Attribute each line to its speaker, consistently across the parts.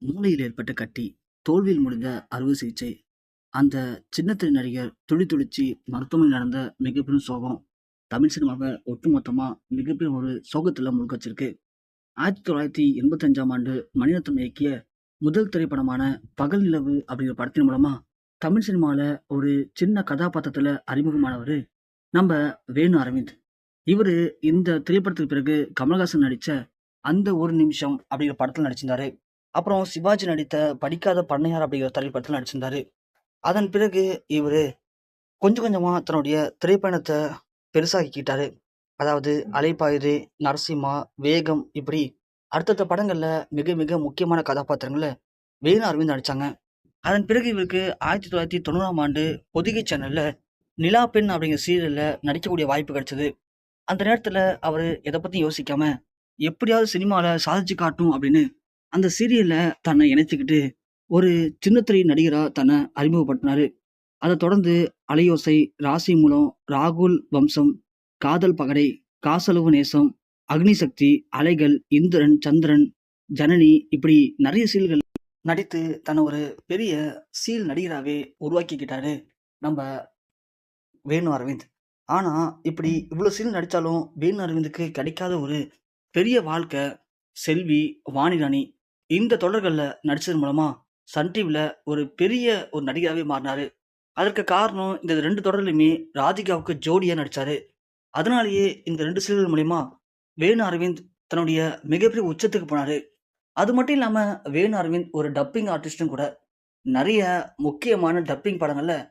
Speaker 1: மூளையில் ஏற்பட்ட கட்டி, தோல்வியில் முடிந்த அறுவை சிகிச்சை, அந்த சின்னத்திரை நடிகர் துடி துடிச்சு மருத்துவமனையில் நடந்த மிகப்பெரும் சோகம், தமிழ் சினிமாவை ஒட்டுமொத்தமா மிகப்பெரிய ஒரு சோகத்துல மூழ்க வச்சிருக்கு. 1985ஆம் ஆண்டு மணிரத்னம் இயக்கிய முதல் திரைப்படமான பகல் நிலவு அப்படிங்கிற படத்தின் மூலமா தமிழ் சினிமாவில் ஒரு சின்ன கதாபாத்திரத்துல அறிமுகமானவர் நம்ம வேணு அரவிந்த். இவரு இந்த திரைப்படத்துக்கு பிறகு கமல்ஹாசன் நடிச்ச அந்த ஒரு நிமிஷம் அப்படிங்கிற படத்துல நடிச்சிருந்தாரு. அப்புறம் சிவாஜி நடித்த படிக்காத பண்ணையார் அப்படிங்கிற திரைப்படத்தில் நடிச்சிருந்தாரு. அதன் பிறகு இவர் கொஞ்சம் கொஞ்சமாக தன்னுடைய திரைப்பயணத்தை பெருசாக்கிக்கிட்டாரு. அதாவது அலைப்பாயுதே, நரசிம்மா, வேகம் இப்படி அடுத்தடுத்த படங்களில் மிக மிக முக்கியமான கதாபாத்திரங்களை வேணு அரவிந்த் நடித்தாங்க. அதன் பிறகு இவருக்கு 1990ஆம் ஆண்டு பொதிகை சேனலில் நிலா பெண் அப்படிங்கிற சீரியலில் நடிக்கக்கூடிய வாய்ப்பு கிடைச்சது. அந்த நேரத்தில் அவர் எதை பற்றியும் யோசிக்காம எப்படியாவது சினிமாவில் சாதிச்சு காட்டும் அப்படின்னு அந்த சீரியல்ல தன்னை இணைத்துக்கிட்டு ஒரு சின்னத்திரை நடிகரா தன்னை அறிமுகப்படுத்தினாரு. அதை தொடர்ந்து அலையோசை, ராசி மூலம், ராகுல் வம்சம், காதல் பகடை, காசலவு நேசம், அக்னி சக்தி, அலைகள், இந்திரன், சந்திரன், ஜனனி இப்படி நிறைய சீல்கள் நடித்து தன்னை ஒரு பெரிய சீல் நடிகராகவே உருவாக்கிக்கிட்டாரு நம்ம வேணு அரவிந்த். ஆனா இப்படி இவ்வளவு சீல் நடித்தாலும் வேணு அரவிந்துக்கு கிடைக்காத ஒரு பெரிய வாழ்க்கை செல்வி, வாணிராணி இந்த தொடர்களில் நடித்தது மூலமா சன் டிவியில் ஒரு பெரிய ஒரு நடிகராகவே மாறினாரு. அதற்கு காரணம் இந்த 2 தொடர்லையுமே ராதிகாவுக்கு ஜோடியாக நடித்தார். அதனாலேயே இந்த 2 சீரியல் மூலிமா வேணு அரவிந்த் தன்னுடைய மிகப்பெரிய உச்சத்துக்கு போனார். அது மட்டும் இல்லாமல் வேணு அரவிந்த் ஒரு டப்பிங் ஆர்டிஸ்ட்டும் கூட. நிறைய முக்கியமான டப்பிங் படங்களில்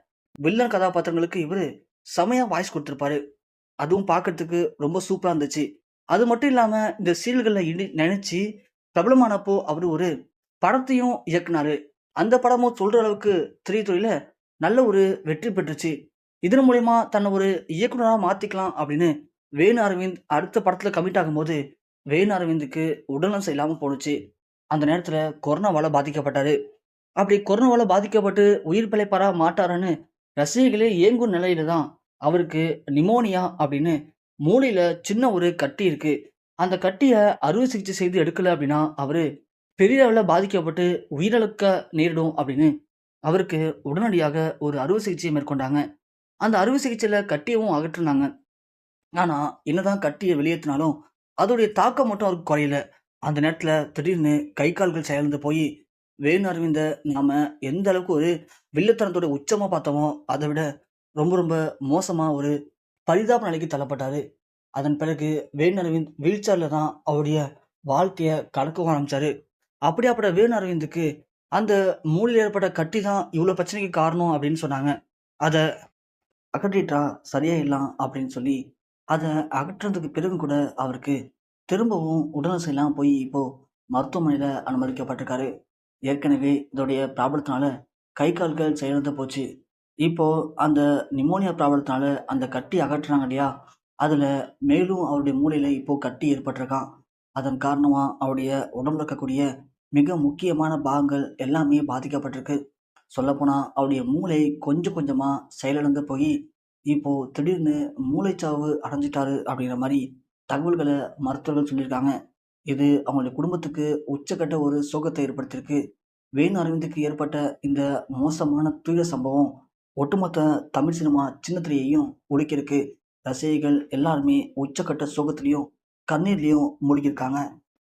Speaker 1: வில்லன் கதாபாத்திரங்களுக்கு இவர் செமையாக வாய்ஸ் கொடுத்துருப்பாரு. அதுவும் பார்க்கறதுக்கு ரொம்ப சூப்பராக இருந்துச்சு. அது மட்டும் இல்லாமல் இந்த சீரியல்களில் நினைச்சு பிரபலமானப்போ அவர் ஒரு படத்தையும் இயக்குனாரு. அந்த படமும் சொல்ற அளவுக்கு திரைத்துறையில நல்ல ஒரு வெற்றி பெற்றுச்சு. இதன் மூலியமா தன்னை ஒரு இயக்குனரா மாத்திக்கலாம் அப்படின்னு வேணு அரவிந்த் அடுத்த படத்துல கமிட் ஆகும்போது வேணு அரவிந்துக்கு உடல்நலம் சரியில்லாம போணுச்சு. அந்த நேரத்துல கொரோனாவால பாதிக்கப்பட்டாரு. அப்படி கொரோனாவால பாதிக்கப்பட்டு உயிர் பிழைப்பாரா மாட்டாரான்னு ரசிகர்களே ஏங்கும் நிலையில தான் அவருக்கு நிமோனியா அப்படின்னு மூளையில சின்ன ஒரு கட்டி இருக்கு. அந்த கட்டிய அறுவை சிகிச்சை செய்து எடுக்கல அப்படின்னா அவரு பெரிய அளவில் பாதிக்கப்பட்டு உயிரிழக்க நேரிடும் அப்படின்னு அவருக்கு உடனடியாக ஒரு அறுவை சிகிச்சையை மேற்கொண்டாங்க. அந்த அறுவை சிகிச்சையில கட்டியவும் அகற்றினாங்க. ஆனா என்னதான் கட்டியை வெளியேற்றினாலும் அதோடைய தாக்கம் மட்டும் அவருக்கு குறையல. அந்த நேரத்துல திடீர்னு கை கால்கள் செயலிழந்து போய் வேணு அரவிந்த நாம எந்த அளவுக்கு ஒரு வில்லத்தனத்தோட உச்சமா பார்த்தோமோ அதை விட ரொம்ப ரொம்ப மோசமா ஒரு பரிதாப நிலைக்கு தள்ளப்பட்டாரு. அதன் பிறகு வேணு அரவிந்த் வீல் சேர்ல தான் அவருடைய வாழ்க்கைய கடக்க ஆரம்பிச்சாரு. அப்படியாப்பட்ட வேணு அரவிந்துக்கு அந்த மூளையில் ஏற்பட்ட கட்டி தான் இவ்வளோ பிரச்சனைக்கு காரணம் அப்படின்னு சொன்னாங்க. அதை அகற்றிட்டா சரியாயிடலாம் அப்படின்னு சொல்லி அதை அகற்றுறதுக்கு பிறகு கூட அவருக்கு திரும்பவும் உடல்நலம் சரியில்லாம போய் இப்போ மருத்துவமனையில் அனுமதிக்கப்பட்டிருக்காரு. ஏற்கனவே இதோடைய ப்ராப்ளத்தினால கை கால்கள் செயலிழந்து போச்சு. இப்போ அந்த நிமோனியா ப்ராப்ளத்தினால அந்த கட்டி அகற்றுறாங்க இல்லையா, அதில் மேலும் அவருடைய மூளையில் இப்போ கட்டி ஏற்பட்டிருக்கான். அதன் காரணமாக அவருடைய உடம்புல இருக்கக்கூடிய மிக முக்கியமான பாகங்கள் எல்லாமே பாதிக்கப்பட்டிருக்கு. சொல்லப்போனால் அவருடைய மூளை கொஞ்சம் கொஞ்சமாக செயலிழந்து போய் இப்போ திடீர்னு மூளைச்சாவு அடைஞ்சிட்டாரு அப்படிங்கிற மாதிரி தகவல்களை மருத்துவர்கள் சொல்லியிருக்காங்க. இது அவங்களுடைய குடும்பத்துக்கு உச்சக்கட்ட ஒரு சோகத்தை ஏற்படுத்தியிருக்கு. வேணு அரவிந்துக்கு ஏற்பட்ட இந்த மோசமான துயர சம்பவம் ஒட்டுமொத்த தமிழ் சினிமா சின்னத்திரையையும் ஒழிக்கிருக்கு. ரசிகர்கள் எல்லாருமே உச்சக்கட்ட சோகத்திலையும் கண்ணீர்லையும் மூழ்கியிருக்காங்க.